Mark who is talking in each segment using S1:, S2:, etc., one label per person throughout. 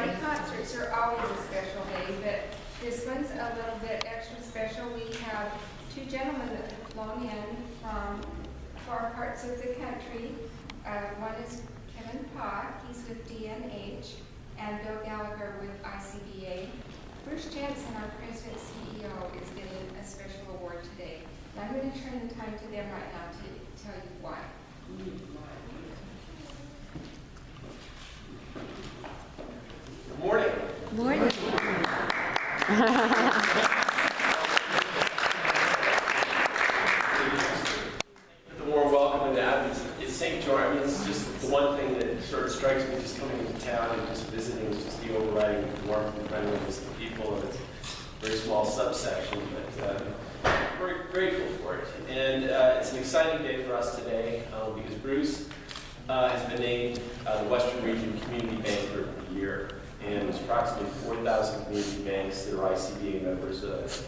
S1: Party concerts are always a special day, but this one's a little bit extra special. We have two gentlemen that have flown in from far parts of the country. One is Kevin Paugh, he's with E&H, and Bill Gallagher with ICBA. Bruce Jensen, our President CEO, is getting a special award today. And I'm going to turn the time to them right now to tell you why.
S2: Good morning.
S3: Morning.
S2: The warm welcome and that is St. George. I mean, it's just the one thing that sort of strikes me just coming into town and just visiting is just the overriding warmth and friendliness of the people. And it's a very small subsection, but we're grateful for it. And it's an exciting day for us today because Bruce has been named the Western Region Community Banker of the Year. And there's approximately 4,000 community banks that are ICBA members of.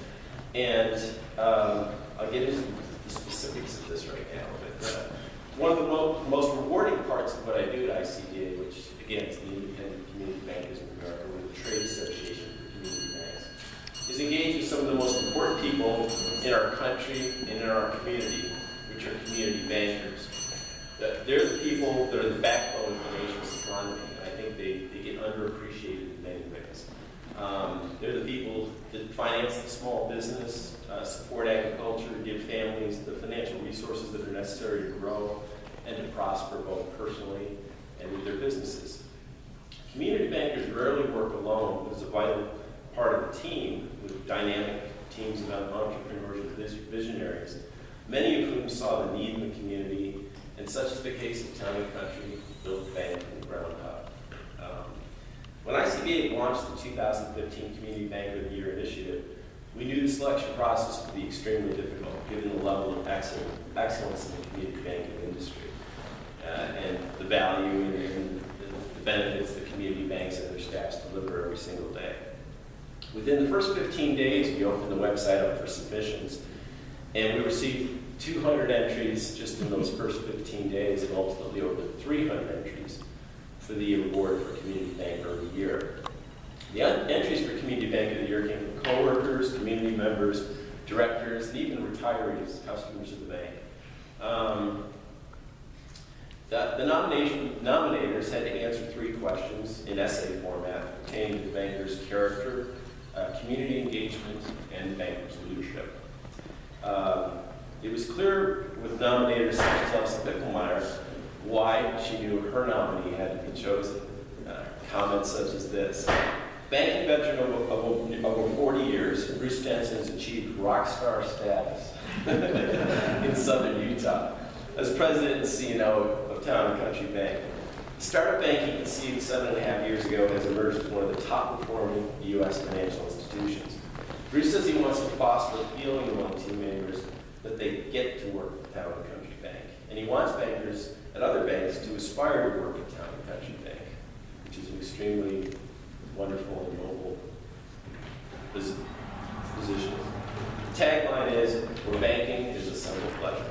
S2: And I'll get into the specifics of this right now. But one of the most rewarding parts of what I do at ICBA, which again is the Independent Community Bankers of America, or the Trade Association for Community Banks, is engage with some of the most important people in our country and in our community, which are community bankers. They're the people that are the backbone of the nation's economy. They get underappreciated in many ways. They're the people that finance the small business, support agriculture, give families the financial resources that are necessary to grow and to prosper both personally and with their businesses. Community bankers rarely work alone, but as a vital part of the team with dynamic teams of entrepreneurs and visionaries, many of whom saw the need in the community, and such is the case of Town and Country, built the bank from the ground up. When ICBA launched the 2015 Community Banker of the Year initiative, we knew the selection process would be extremely difficult given the level of excellence in the community banking industry and the value and the benefits that community banks and their staffs deliver every single day. Within the first 15 days, we opened the website up for submissions, and we received 200 entries just in those first 15 days, and ultimately over 300 entries for the award for Community Banker of the Year. The entries for Community Banker of the Year came from coworkers, community members, directors, and even retirees, customers of the bank. The nominators had to answer 3 questions in essay format pertaining to the banker's character, community engagement, and the banker's leadership. It was clear with nominators such as Elsa Bickelmeyer why she knew her nominee had been chosen. Comments such as this: banking veteran of over 40 years, Bruce Jensen has achieved rock star status in southern Utah. As president and CEO of Town and Country Bank, the startup bank he conceived 7.5 years ago has emerged as one of the top performing U.S. financial institutions. Bruce says he wants to foster a feeling among team members that they get to work at Town and Country Bank. And he wants bankers at other banks to aspire to work at Town and Country Bank, which is an extremely wonderful and noble position. The tagline is, "Where banking is a simple pleasure."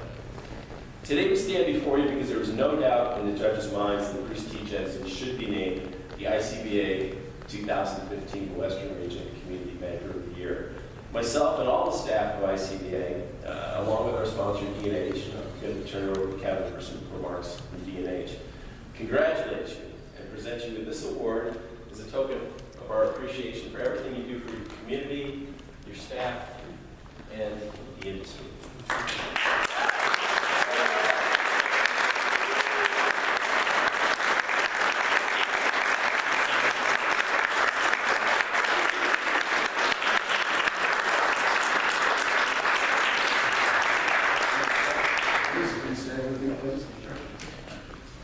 S2: Today we stand before you because there is no doubt in the judges' minds that Bruce T. Jensen should be named the ICBA 2015 Western Region Community Banker of the Year. Myself and all the staff of ICBA, along with our sponsor E&H, I'm going to turn it over to Kevin for some remarks from E&H, congratulate you and present you with this award as a token of our appreciation for everything you do for your community, your staff, and the industry.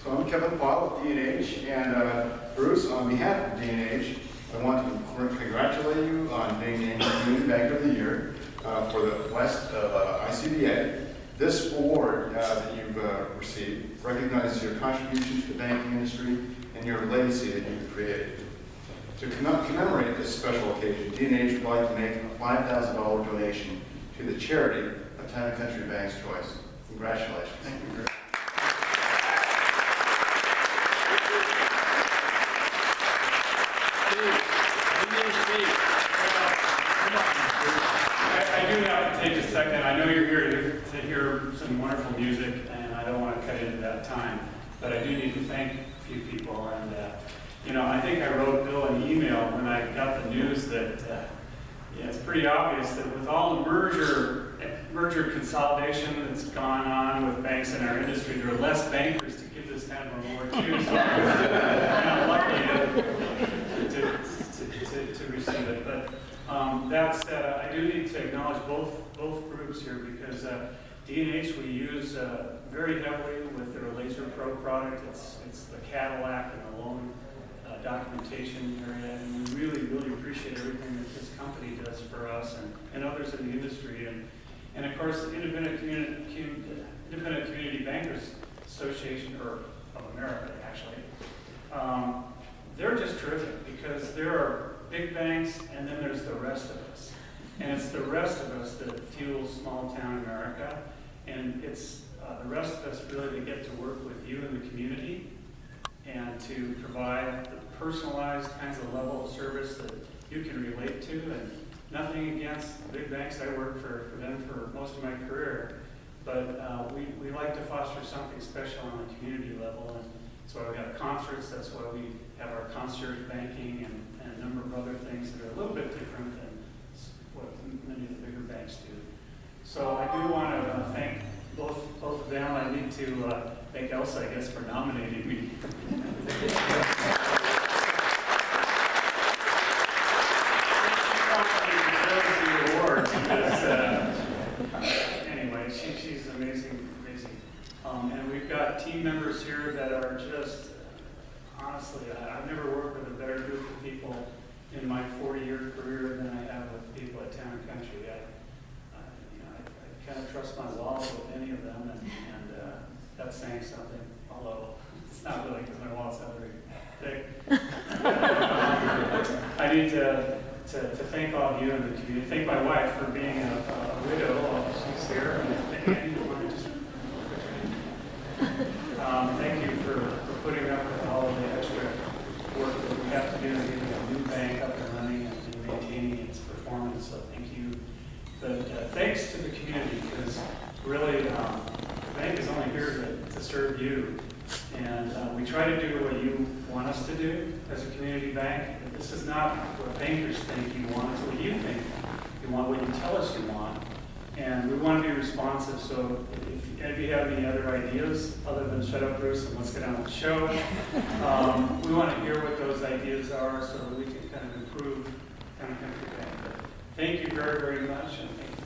S4: So I'm Kevin Paugh with E&H, and Bruce, on behalf of E&H, I want to congratulate you on being named Community Banker of the Year for the West of ICBA. This award that you've received recognizes your contribution to the banking industry and your legacy that you've created. To commemorate this special occasion, E&H would like to make a $5,000 donation to the charity of Town and Country Bank's choice. Congratulations. Thank you.
S3: cut into that time. But I do need to thank a few people, and you know, I think I wrote Bill an email when I got the news that yeah, it's pretty obvious that with all the merger consolidation that's gone on with banks in our industry, there are less bankers to give this kind of reward to. So I'm lucky to receive it. But that said, I do need to acknowledge both groups here, because D&H we use very heavily with their LazorPro product. It's the Cadillac and the loan documentation area, and we really, really appreciate everything that this company does for us and others in the industry. And of course, the Independent Community Bankers Association, or of America, actually, they're just terrific, because there are big banks and then there's the rest of us. And it's the rest of us that fuels small town America. And it's the rest of us really that get to work with you in the community and to provide the personalized kinds of level of service that you can relate to. And nothing against the big banks. I worked for them for most of my career. But we like to foster something special on the community level. And that's why we have concerts. That's why we have our concierge banking and a number of other things that are a little bit different than what many of the bigger banks do. So I do want to thank both of them. I need to thank Elsa, I guess, for nominating me. Anyway, she's amazing. And we've got team members here that are just, honestly, I've never worked with a better group of people in my 40-year career than I have with people at Town and Country. I kind of trust my wallet with any of them, and that's saying something, although it's not really, because my wallet's not very thick. I need to thank all of you in the community. Thank my wife for being a widow. She's here. Thank you for putting up with all of the extra work that we have to do to get a new bank up and running and maintaining its performance. So thank you. But thanks to the community, because really the bank is only here to serve you. And we try to do what you want us to do as a community bank. This is not what bankers think you want, it's what you think you want, what you tell us you want. And we want to be responsive, so if you have any other ideas other than shut up, Bruce, and let's get on with the show, we want to hear what those ideas are so that we can kind of improve Town and Country Bank. But thank you very, very much, and thank you